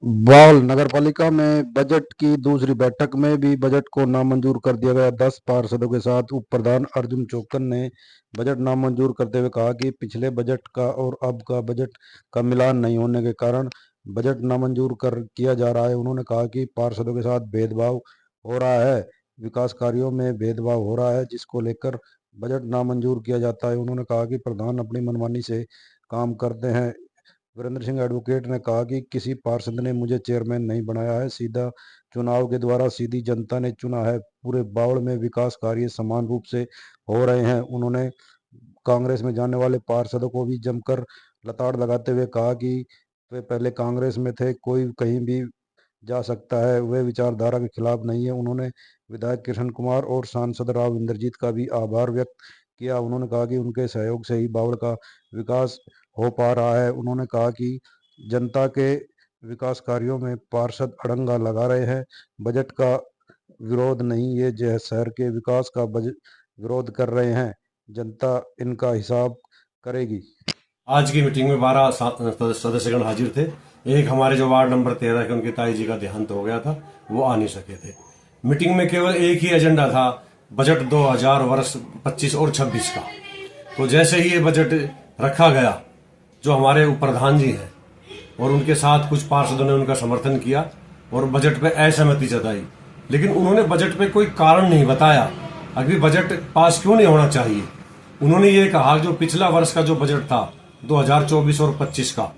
बावल नगर पालिका में बजट की दूसरी बैठक में भी बजट को नामंजूर कर दिया गया। 10 पार्षदों के साथ उप प्रधान अर्जुन चोक्कन ने बजट नामंजूर करते हुए कहा कि पिछले बजट का और अब का बजट का मिलान नहीं होने के कारण बजट नामंजूर कर किया जा रहा है। उन्होंने कहा कि पार्षदों के साथ भेदभाव हो रहा है, विकास कार्यों में भेदभाव हो रहा है, जिसको लेकर बजट नामंजूर किया जाता है। उन्होंने कहा कि प्रधान अपनी मनमानी से काम करते हैं। वीरेंद्र सिंह एडवोकेट ने कहा कि किसी पार्षद ने मुझे चेयरमैन नहीं बनाया है, सीधा चुनाव के द्वारा सीधी जनता ने चुना है। पूरे बावड़ में विकास कार्य समान रूप से हो रहे हैं। उन्होंने कांग्रेस में जाने वाले पार्षदों को भी जमकर लताड़ लगाते हुए कहा कि वे पहले कांग्रेस में थे, कोई कहीं भी जा सकता है, वे विचारधारा के खिलाफ नहीं है। उन्होंने विधायक कृष्ण कुमार और सांसद राव इंद्रजीत का भी आभार व्यक्त किया। उन्होंने कहा कि उनके सहयोग से ही बावड़ का विकास हो पा रहा है। उन्होंने कहा कि जनता के विकास कार्यों में पार्षद अड़ंगा लगा रहे हैं, बजट का विरोध नहीं, ये जो है शहर के विकास का बजट विरोध कर रहे हैं, जनता इनका हिसाब करेगी। आज की मीटिंग में 12 सदस्यगण हाजिर थे। एक हमारे जो वार्ड नंबर 13 के उनके ताई जी का देहांत हो गया था, वो आ नहीं सके थे। मीटिंग में केवल एक ही एजेंडा था, बजट 2000 वर्ष 25 और 26 का। तो जैसे ही ये बजट रखा गया, जो हमारे उप प्रधान जी हैं और उनके साथ कुछ पार्षदों ने उनका समर्थन किया और बजट पे असहमति जताई, लेकिन उन्होंने बजट पे कोई कारण नहीं बताया अभी बजट पास क्यों नहीं होना चाहिए। उन्होंने ये कहा जो पिछला वर्ष का जो बजट था 2024 और 25 का,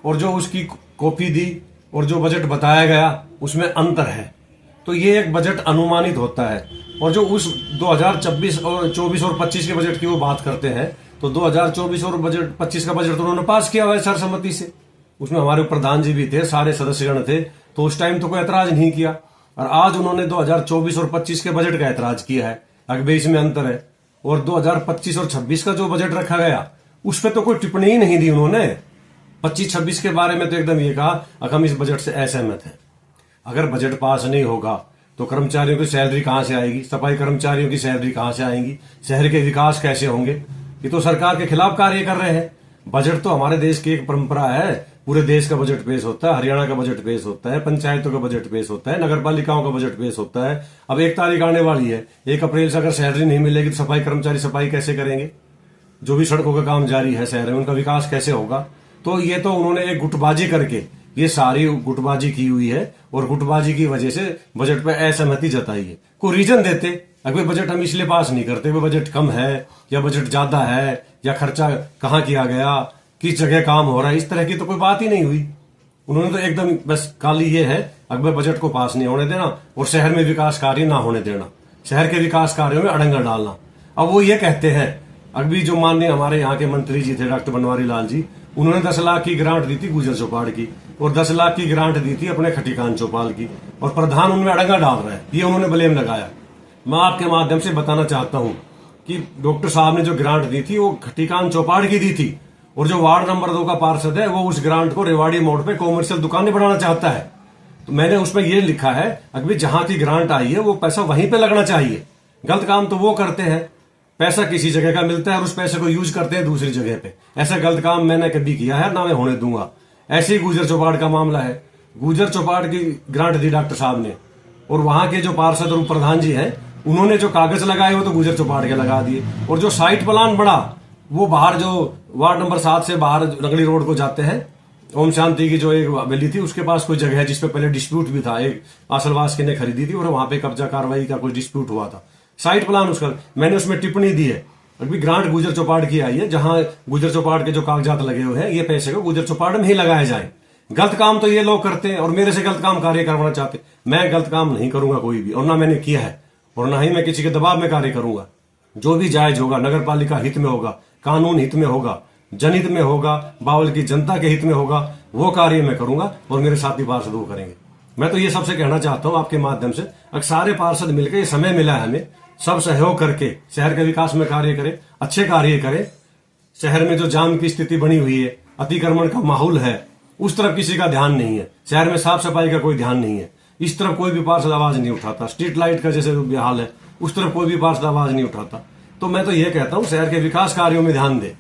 और जो उसकी कॉपी दी और जो बजट बताया गया उसमें अंतर है। तो ये एक बजट अनुमानित होता है, और जो उस 2024 और 24 और 25 के बजट की वो बात करते हैं, तो 2024 और बजट 25 का बजट तो उन्होंने पास किया हुआ है सर्वसम्मति से। उसमें हमारे प्रधान जी भी थे, सारे सदस्यगण थे, तो उस टाइम तो कोई ऐतराज नहीं किया। और आज उन्होंने 2024 और 25 के बजट का ऐतराज किया है, अगर इसमें अंतर है। और 2025 और 26 का जो बजट रखा गया उस पर तो कोई टिप्पणी ही नहीं दी उन्होंने। 25-26 के बारे में तो एकदम ये कहा कि हम इस बजट से असहमत हैं। अगर बजट पास नहीं होगा तो कर्मचारियों की सैलरी कहां से आएगी, सफाई कर्मचारियों की सैलरी कहां से आएंगी, शहर के विकास कैसे होंगे। ये तो सरकार के खिलाफ कार्य कर रहे हैं। बजट तो हमारे देश की एक परंपरा है, पूरे देश का बजट पेश होता है, हरियाणा का बजट पेश होता है, पंचायतों का बजट पेश होता है, नगर पालिकाओं का बजट पेश होता है। अब 1 तारीख आने वाली है, 1 अप्रैल से अगर सैलरी नहीं मिलेगी तो सफाई कर्मचारी सफाई कैसे करेंगे, जो भी सड़कों का काम जारी है शहर में उनका विकास कैसे होगा। तो ये तो उन्होंने एक गुटबाजी करके ये सारी गुटबाजी की हुई है, और गुटबाजी की वजह से बजट पे असहमति जताई है। कोई रीजन देते, अगर बजट हम इसलिए पास नहीं करते, वो बजट कम है या बजट ज्यादा है या खर्चा कहाँ किया गया, किस जगह काम हो रहा है, इस तरह की तो कोई बात ही नहीं हुई। उन्होंने तो एकदम बस काली ये है, अकबर बजट को पास नहीं होने देना और शहर में विकास कार्य ना होने देना, शहर के विकास कार्यों में अड़ंगा डालना। अब वो ये कहते हैं, अभी जो माननीय हमारे यहाँ के मंत्री जी थे डॉक्टर बनवारी लाल जी, उन्होंने 10 लाख की ग्रांट दी थी गुजर चौपाड़ की, और 10 लाख की ग्रांट दी थी अपने खटीकान चौपाल की, और प्रधान उनमें अड़ंगा डाल रहा है, ये उन्होंने ब्लेम लगाया। मैं आपके माध्यम से बताना चाहता हूं कि डॉक्टर साहब ने जो ग्रांट दी थी वो खटीकान चौपाड़ की दी थी, और जो वार्ड नंबर 2 का पार्षद है वो उस ग्रांट को रेवाड़ी मोड़ पे कॉमर्शियल दुकानें बनाना चाहता है। तो मैंने उसमें ये लिखा है, अभी जहां की ग्रांट आई है वो पैसा वहीं पे लगना चाहिए। गलत काम तो वो करते हैं, पैसा किसी जगह का मिलता है और उस पैसे को यूज करते हैं दूसरी जगह पे। ऐसा गलत काम मैंने कभी किया है ना मैं होने दूंगा। ऐसे ही गुजर चौपाड़ का मामला है, गुजर चौपाड़ की ग्रांट दी डॉक्टर साहब ने, और वहां के जो पार्षद और प्रधान जी हैं उन्होंने जो कागज लगाए वो तो गुजर चौपाड़ के लगा दिए, और जो साइट प्लान बड़ा वो बाहर जो वार्ड नंबर 7 से बाहर रंगली रोड को जाते हैं, ओम शांति की जो एक हवेली थी उसके पास कोई जगह है जिसपे पहले डिस्प्यूट भी था, एक आसलवास के ने खरीदी थी और वहां पे कब्जा कार्रवाई का कोई डिस्प्यूट हुआ था। साइट प्लान उसका मैंने उसमें टिप्पणी दी है, अभी ग्रांट गुजर चौपाड़ की आई है, जहां गुजर चौपाड़ के जो कागजात लगे हुए हैं ये पैसे को गुजर चौपाड़ में ही लगाए जाए। गलत काम तो ये लोग करते हैं और मेरे से गलत काम कार्य करवाना चाहते। मैं गलत काम नहीं करूंगा कोई भी, और ना मैंने किया है, और ना ही मैं किसी के दबाव में कार्य करूंगा। जो भी जायज होगा, नगर पालिका हित में होगा, कानून हित में होगा, जनहित में होगा, बावल की जनता के हित में होगा, वो कार्य मैं करूंगा और मेरे साथी पार्षद वो करेंगे। मैं तो ये सबसे कहना चाहता हूं आपके माध्यम से, अगर सारे पार्षद मिलकर ये समय मिला है हमें, सब सहयोग करके शहर के विकास में कार्य करें, अच्छे कार्य करें। शहर में जो जाम की स्थिति बनी हुई है, अतिक्रमण का माहौल है, उस तरफ किसी का ध्यान नहीं है। शहर में साफ सफाई का कोई ध्यान नहीं है, इस तरफ कोई भी पार्षद आवाज नहीं उठाता। स्ट्रीट लाइट का जैसे हाल है उस तरफ कोई भी पार्षद आवाज नहीं उठाता। तो मैं तो ये कहता हूं शहर के विकास कार्यों में ध्यान दे,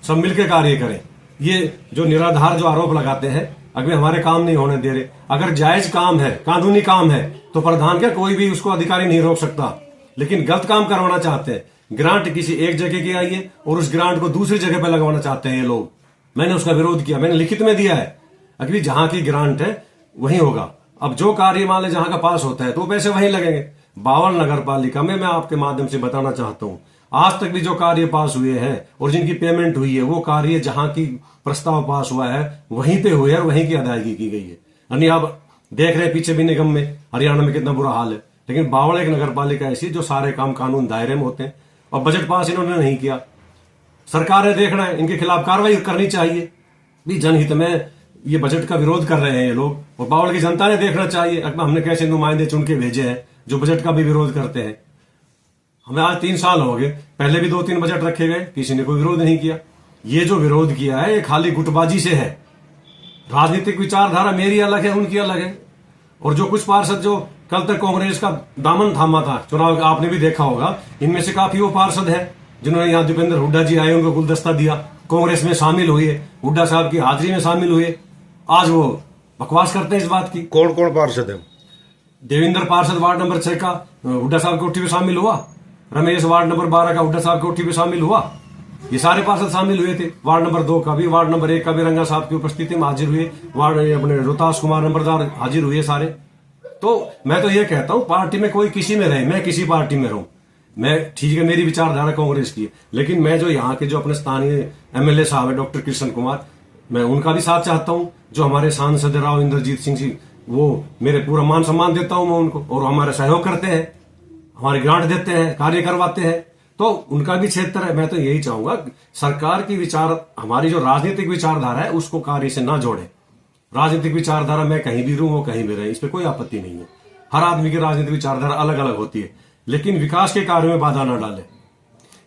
सब मिलकर कार्य करें। ये जो निराधार जो आरोप लगाते हैं अगर हमारे काम नहीं होने दे रहे। अगर जायज काम है, कानूनी काम है, तो प्रधान क्या कोई भी उसको अधिकारी नहीं रोक सकता। लेकिन गलत काम करवाना चाहते हैं, ग्रांट किसी एक जगह की आई है और उस ग्रांट को दूसरी जगह पर लगवाना चाहते हैं ये लोग। मैंने उसका विरोध किया, मैंने लिखित में दिया है। अगर जहां की ग्रांट है वहीं होगा। अब जो कार्य मान ले जहां का पास होता है तो पैसे वहीं लगेंगे। बावल नगर पालिका में मैं आपके माध्यम से बताना चाहता हूं, आज तक भी जो कार्य पास हुए हैं और जिनकी पेमेंट हुई है, वो कार्य जहां की प्रस्ताव पास हुआ है वहीं पे हुए और वहीं की अदायगी की गई है। यानी आप देख रहे हैं पीछे भी निगम में, हरियाणा में कितना बुरा हाल है। लेकिन बावल एक नगर पालिका ऐसी जो सारे काम कानून दायरे में होते हैं और बजट पास इन्होंने नहीं किया। सरकार ने देखना है, इनके खिलाफ कार्रवाई करनी चाहिए। भी जनहित में ये बजट का विरोध कर रहे हैं ये लोग, और बावल की जनता ने देखना चाहिए हमने कैसे नुमाइंदे चुन के भेजे हैं जो बजट का भी विरोध करते हैं। हमें आज 3 साल हो गए, पहले भी 2-3 बजट रखे गए, किसी ने कोई विरोध नहीं किया। ये जो विरोध किया है ये खाली गुटबाजी से है। राजनीतिक विचारधारा मेरी अलग है, उनकी अलग है। और जो कुछ पार्षद जो कल तक कांग्रेस का दामन थामा था चुनाव, आपने भी देखा होगा, इनमें से काफी वो पार्षद है जिन्होंने यहाँ दीपेंद्र हुड्डा जी आए, उनको गुलदस्ता दिया, कांग्रेस में शामिल हुए, हुड्डा साहब की हाजिरी में शामिल हुए। आज वो बकवास करते हैं इस बात की। कौन कौन पार्षद है? देवेंद्र पार्षद वार्ड नंबर 6 का हुड्डा साहब की कोठी में शामिल हुआ, रमेश वार्ड नंबर 12 का हुड्डा साहब की कोठी में शामिल हुआ। ये सारे पार्षद शामिल हुए थे। वार्ड नंबर 2 का भी, वार्ड नंबर 1 का भी रंगा साहब की उपस्थिति में हाजिर हुए, वार्ड अपने रोहतास कुमार नंबरदार हाजिर हुए सारे। तो मैं तो ये कहता हूं, पार्टी में कोई किसी में रहे, मैं किसी पार्टी में रहूं, मैं ठीक है, मेरी विचारधारा कांग्रेस की है, लेकिन मैं जो यहाँ के जो अपने स्थानीय एमएलए साहब है डॉक्टर कृष्ण कुमार, मैं उनका भी साथ चाहता हूं। जो हमारे सांसद राव इंद्रजीत सिंह जी, वो मेरे पूरा मान सम्मान देता हूं मैं उनको, और हमारे सहयोग करते हैं, हमारे ग्रांट देते हैं, कार्य करवाते हैं, तो उनका भी क्षेत्र है। मैं तो यही चाहूंगा सरकार की विचार, हमारी जो राजनीतिक विचारधारा है उसको कार्य से ना जोड़े। राजनीतिक विचारधारा मैं कहीं भी रहूं, वो कहीं भी रहे, इस पर कोई आपत्ति नहीं है। हर आदमी की राजनीतिक विचारधारा अलग अलग होती है, लेकिन विकास के कार्य में बाधा ना डाले।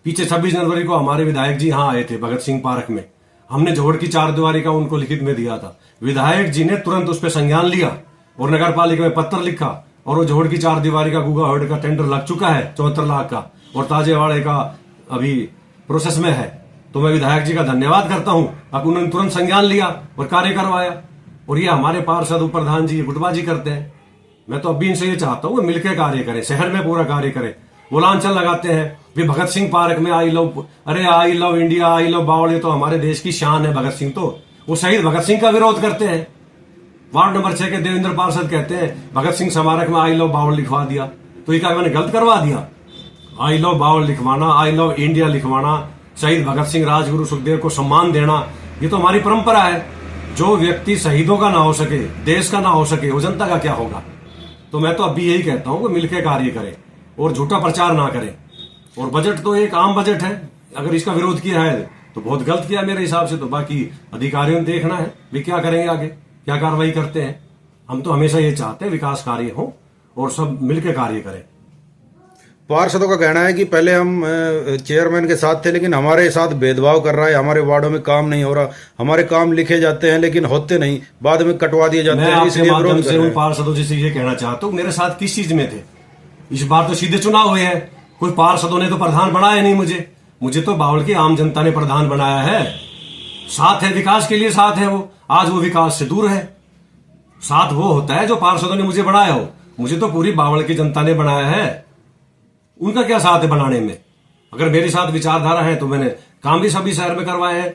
पीछे 26 जनवरी को हमारे विधायक जी यहाँ आए थे भगत सिंह पार्क में, हमने जोड़ की 4 दीवारी का उनको लिखित में दिया था। विधायक जी ने तुरंत उस पर संज्ञान लिया और नगर पालिका में पत्र लिखा, और वो जोड़ की 4 दीवारी का गुगा हर्ड का टेंडर लग चुका है 74 लाख का, और ताजेवाड़े का अभी प्रोसेस में है। तो मैं विधायक जी का धन्यवाद करता हूं, अब उन्होंने तुरंत संज्ञान लिया और कार्य करवाया। और ये हमारे पार्षद उप प्रधान जी गुटबाजी करते हैं। मैं तो अभी इनसे ये चाहता हूं मिलकर कार्य करें, शहर में पूरा कार्य करें। वो लांछन लगाते हैं भी भगत सिंह पार्क में आई लव, अरे I love India, I love बावल, ये तो हमारे देश की शान है भगत सिंह। तो वो शहीद भगत सिंह का विरोध करते हैं। वार्ड नंबर 6 के देवेंद्र पार्षद कहते हैं भगत सिंह स्मारक में आई लव बावल लिखवा दिया, तो ये क्या मैंने गलत करवा दिया? आई लव बावल लिखवाना, आई लव इंडिया लिखवाना, शहीद भगत सिंह, राजगुरु सुखदेव को सम्मान देना, ये तो हमारी परंपरा है। जो व्यक्ति शहीदों का ना हो सके, देश का ना हो सके, वो जनता का क्या होगा? तो मैं तो अभी यही कहता हूं कि मिलकर कार्य करें और झूठा प्रचार ना करें। और बजट तो एक आम बजट है, अगर इसका विरोध किया है तो बहुत गलत किया मेरे हिसाब से। तो बाकी अधिकारियों ने देखना है भी क्या करेंगे आगे, क्या कार्रवाई करते हैं। हम तो हमेशा ये चाहते हैं विकास कार्य हो और सब मिलकर कार्य करें। पार्षदों का कहना है कि पहले हम चेयरमैन के साथ थे, लेकिन हमारे साथ भेदभाव कर रहा है, हमारे वार्डों में काम नहीं हो रहा, हमारे काम लिखे जाते हैं लेकिन होते नहीं, बाद में कटवा दिए जाते हैं, इसलिए विरोध कर रहे हैं। पार्षदों से ये कहना चाहता हूँ, मेरे साथ किस चीज में थे? इस बार तो सीधे चुनाव हुए हैं, कोई पार्षदों ने तो प्रधान बनाया नहीं मुझे तो बावल की आम जनता ने प्रधान बनाया है। साथ है, विकास के लिए साथ है वो, आज वो विकास से दूर है। साथ वो होता है जो पार्षदों ने मुझे बनाया हो, मुझे तो पूरी बावल की जनता ने बनाया है। उनका क्या साथ है बनाने में? अगर मेरे साथ विचारधारा है तो मैंने काम भी सभी शहर में करवाए हैं।